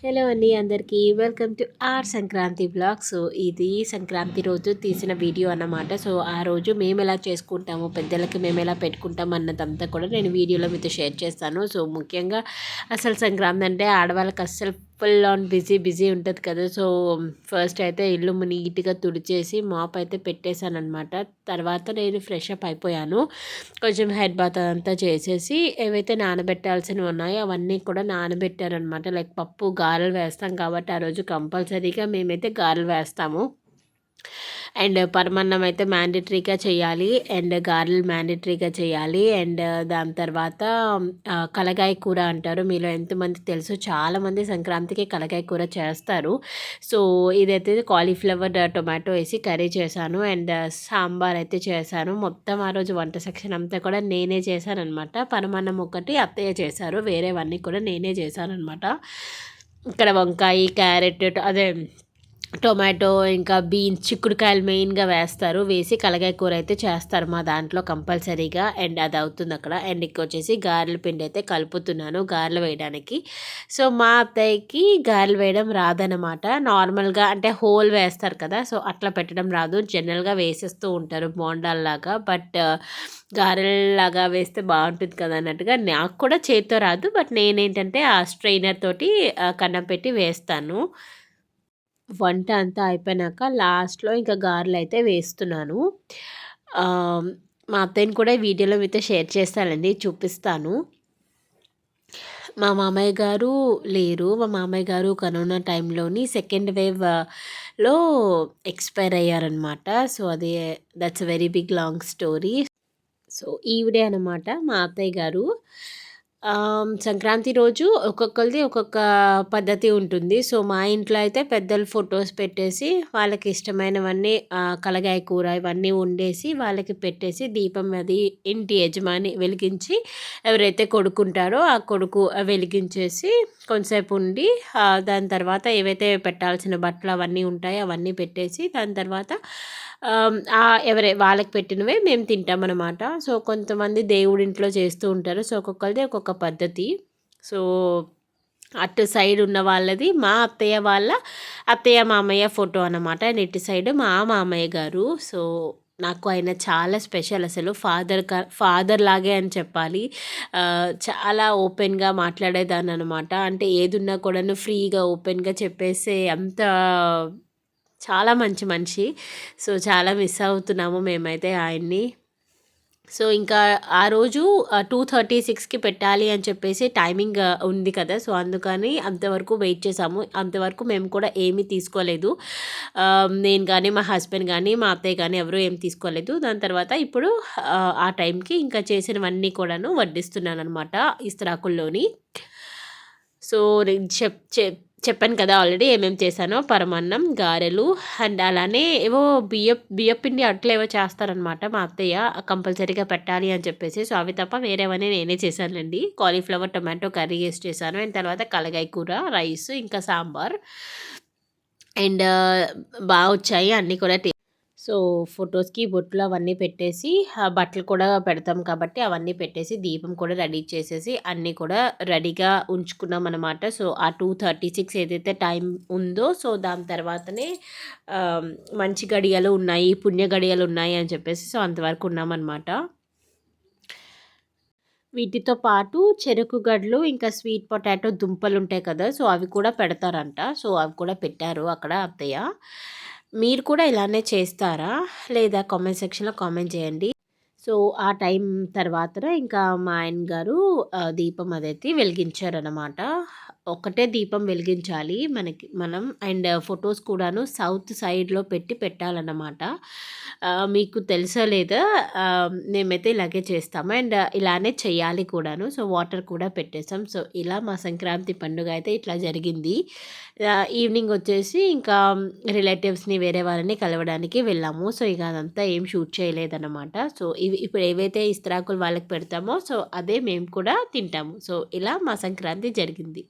Hello అండి అందరికీ welcome to our Sankranti blog. So ఇది సంక్రాంతి రోజు తీసిన వీడియో అన్నమాట. సో ఆ రోజు మేము ఎలా చేసుకుంటాము, పెద్దలకి మేము ఎలా పెట్టుకుంటాం అన్నదంతా కూడా నేను వీడియోలో మీతో షేర్ చేస్తాను. సో ముఖ్యంగా అసలు సంక్రాంతి అంటే ఆడవాళ్ళకి అస్సలు ఫుల్ ఆన్ బిజీ బిజీ ఉంటుంది కదా. సో ఫస్ట్ అయితే ఇల్లు నీట్గా తుడిచేసి మాప్ అయితే పెట్టేశానమాట. తర్వాత నేను ఫ్రెష్ అప్ అయిపోయాను. కొంచెం హెడ్ బాత్ అంతా చేసేసి ఏవైతే నానబెట్టాల్సినవి ఉన్నాయో అవన్నీ కూడా నానబెట్టానమాట. లైక్ పప్పు గారెలు వేస్తాం కాబట్టి ఆ రోజు కంపల్సరీగా మేమైతే గారెలు వేస్తాము. అండ్ పరమాన్నం అయితే మ్యాండేటరీగా చేయాలి, అండ్ గారెలు మ్యాండేటరీగా చేయాలి. అండ్ దాని తర్వాత కలగాయ కూర అంటారు. మీలో ఎంతమంది తెలుసు, చాలామంది సంక్రాంతికి కలగాయ కూర చేస్తారు. సో ఇదైతే కాలీఫ్లవర్ టొమాటో వేసి కర్రీ చేశాను. అండ్ సాంబార్ అయితే చేశాను. మొత్తం ఆ రోజు వంట సెక్షన్ అంతా కూడా నేనే చేశాను అనమాట. పరమాన్నం ఒకటి అత్తయ్య చేశారు, వేరేవన్నీ కూడా నేనే చేశాను అనమాట. ఇక్కడ వంకాయ, క్యారెట్, అదే టొమాటో, ఇంకా బీన్స్, చిక్కుడుకాయలు మెయిన్గా వేస్తారు. వేసి కలగాయ కూర అయితే చేస్తారు మా దాంట్లో కంపల్సరీగా. అండ్ అది అవుతుంది అక్కడ. అండ్ వచ్చేసి గారెల పిండి అయితే కలుపుతున్నాను గారెలు వేయడానికి. సో మా అత్తయ్యకి గారెలు వేయడం రాదనమాట. నార్మల్గా అంటే హోల్ వేస్తారు కదా, సో అట్లా పెట్టడం రాదు. జనరల్గా వేసేస్తూ ఉంటారు బోండాల్లాగా. బట్ గారెల్లాగా వేస్తే బాగుంటుంది కదా అన్నట్టుగా నాకు కూడా చేతితో రాదు. బట్ నేనేంటంటే ఆ స్ట్రైనర్ తోటి కన్నం పెట్టి వేస్తాను. వంట అంతా అయిపోయినాక లాస్ట్‌లో ఇంకా గారెలైతే వేస్తున్నాను. మా అత్తయ్యని కూడా వీడియోలో మీతో షేర్ చేస్తానండి, చూపిస్తాను. మా మామయ్య గారు లేరు. మా మామయ్య గారు కరోనా టైంలోని సెకండ్ వేవ్‌లో ఎక్స్‌పైర్ అయ్యారనమాట. సో అది that's a very big long story. So ఈవిడే అనమాట మా అత్తయ్య గారు. సంక్రాంతి రోజు ఒక్కొక్కరిది ఒక్కొక్క పద్ధతి ఉంటుంది. సో మా ఇంట్లో అయితే పెద్దలు ఫొటోస్ పెట్టేసి వాళ్ళకి ఇష్టమైనవన్నీ కలగాయ కూర ఇవన్నీ వండేసి వాళ్ళకి పెట్టేసి దీపం అది ఇంటి యజమాని వెలిగించి ఎవరైతే కొడుకుంటారో ఆ కొడుకు వెలిగించేసి కొంతసేపు ఉండి దాని తర్వాత ఏవైతే పెట్టాల్సిన బట్టలు అవన్నీ ఉంటాయో అవన్నీ పెట్టేసి దాని తర్వాత వాళ్ళకి పెట్టినవే మేము తింటామన్నమాట. సో కొంతమంది దేవుడింట్లో చేస్తూ ఉంటారు. సో ఒక్కొక్కరిది ఒక్కొక్క పద్ధతి. సో అటు సైడ్ ఉన్న వాళ్ళది మా అత్తయ్య వాళ్ళ అత్తయ్య మామయ్య ఫోటో అన్నమాట. అండ్ ఇటు సైడ్ మా మామయ్య గారు. సో నాకు ఆయన చాలా స్పెషల్, అసలు ఫాదర్ లాగే అని చెప్పాలి. చాలా ఓపెన్గా మాట్లాడేదాన్ని అనమాట. అంటే ఏదున్నా కూడాను ఫ్రీగా ఓపెన్గా చెప్పేసే అంత చాలా మంచి మనిషి. సో చాలా మిస్ అవుతున్నాము మేమైతే ఆయన్ని. సో ఇంకా ఆ రోజు 2:36కి పెట్టాలి అని చెప్పేసి టైమింగ్ ఉంది కదా. సో అందుకని అంతవరకు వెయిట్ చేసాము. అంతవరకు మేము కూడా ఏమీ తీసుకోలేదు. నేను కానీ మా హస్బెండ్ కానీ మా అత్తయ్య కానీ ఎవరు ఏం తీసుకోలేదు. దాని తర్వాత ఇప్పుడు ఆ టైంకి ఇంకా చేసినవన్నీ కూడాను వడ్డిస్తున్నాను అనమాట ఇస్తరాకుల్లోని. సో నేను చెప్పాను కదా ఆల్రెడీ ఏమేమి చేశానో. పరమాన్నం, గారెలు, అండ్ అలానే ఏవో బియ్యపిండి అట్లా ఏవో చేస్తారనమాట మా అత్తయ్య, కంపల్సరీగా పెట్టాలి అని చెప్పేసి. సో అవి తప్ప వేరేవన్నీ నేనే చేశానండి. కాలీఫ్లవర్ టొమాటో కర్రీ వేసి చేశాను. అండ్ తర్వాత కలగాయ కూర, రైస్, ఇంకా సాంబార్. అండ్ బాగా వచ్చాయి అన్నీ కూడా. సో ఫొటోస్కి బొట్లు అవన్నీ పెట్టేసి బట్టలు కూడా పెడతాం కాబట్టి అవన్నీ పెట్టేసి దీపం కూడా రెడీ చేసేసి అన్నీ కూడా రెడీగా ఉంచుకున్నాం అనమాట. సో ఆ 2:36 ఏదైతే టైం ఉందో, సో దాని తర్వాతనే మంచి గడియలు ఉన్నాయి, పుణ్య గడియలు ఉన్నాయి అని చెప్పేసి సో అంతవరకు ఉన్నామన్నమాట. వీటితో పాటు చెరుకు గడలు, ఇంకా స్వీట్ పొటాటో దుంపలు ఉంటాయి కదా, సో అవి కూడా పెడతారంట. సో అవి కూడా పెట్టారు అక్కడ అత్తయ్య. మీరు కూడా ఇలానే చేస్తారా లేదా కామెంట్ సెక్షన్లో కామెంట్ చేయండి. సో ఆ టైం తర్వాత ఇంకా మా ఆయన గారు దీపం అదైతే వెలిగించారనమాట. ఒకటే దీపం వెలిగించాలి మనం. అండ్ ఫొటోస్ కూడాను సౌత్ సైడ్లో పెట్టాలన్నమాట. మీకు తెలుసా లేదా, మేమైతే ఇలాగే చేస్తాము. అండ్ ఇలానే చేయాలి కూడాను. సో వాటర్ కూడా పెట్టేసాం. సో ఇలా మా సంక్రాంతి పండుగ అయితే ఇట్లా జరిగింది. ఈవినింగ్ వచ్చేసి ఇంకా రిలేటివ్స్ని వేరే వాళ్ళని కలవడానికి వెళ్ళాము. సో ఇక అదంతా ఏం షూట్ చేయలేదన్నమాట. సో ఇప్పుడు ఏవైతే ఇస్తరాకులు వాళ్ళకి పెడతామో సో అదే మేము కూడా తింటాము. సో ఇలా మా సంక్రాంతి జరిగింది.